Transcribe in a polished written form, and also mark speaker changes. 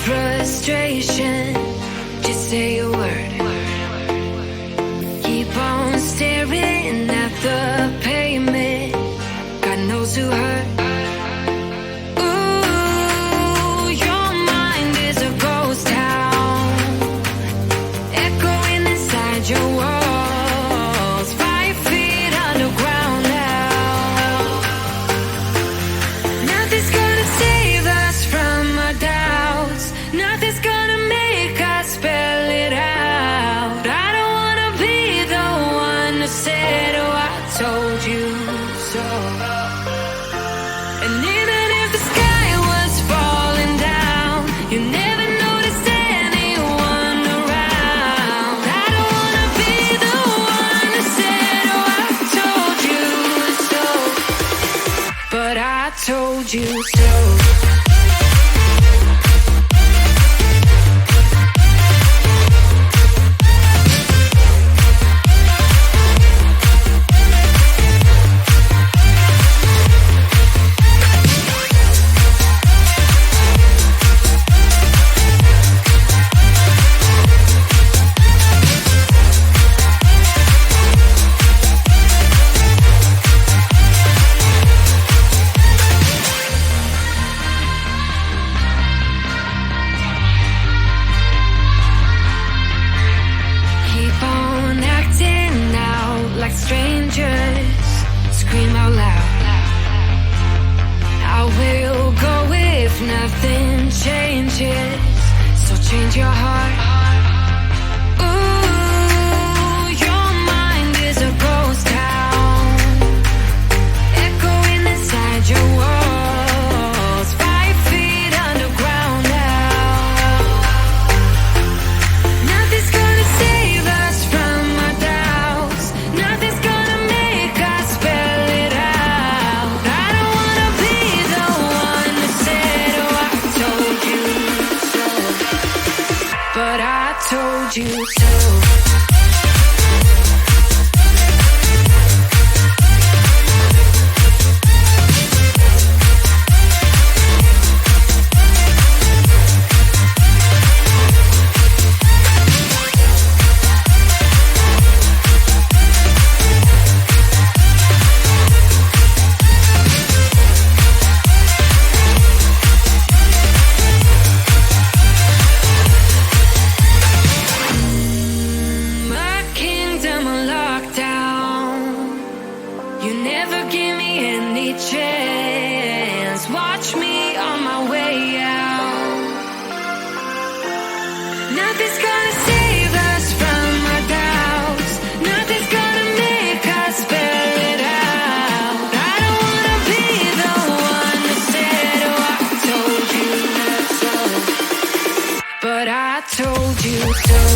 Speaker 1: frustration, just say a word. Keep on staring at the pavement, God knows who hurt. Ooh, your mind is a ghost town, echoing inside your walls, 5 feet underground now. Nothing's gonna save us from our doubts, nothing's gonna make us spell it out. I don't wanna be the one who said, oh, I told you so. And even if the sky was falling down, you never noticed anyone around. I don't wanna be the one who said, oh, I told you so, but I told you so. change your heart. Ooh, your mind is a ghost town, echoing inside your walls, 5 feet underground now. Nothing's gonna save us from our doubts. Nothing's gonna make us spell it out. I don't wanna be the one that said, oh, I told you so, but I told you so. My kingdom on lockdown. You never give me any chance. Watch me on my way out. Nothing's gonna save us from our doubts. Nothing's gonna make us spell it out. I don't wanna be the one that said, oh, I told you so, but I told you so.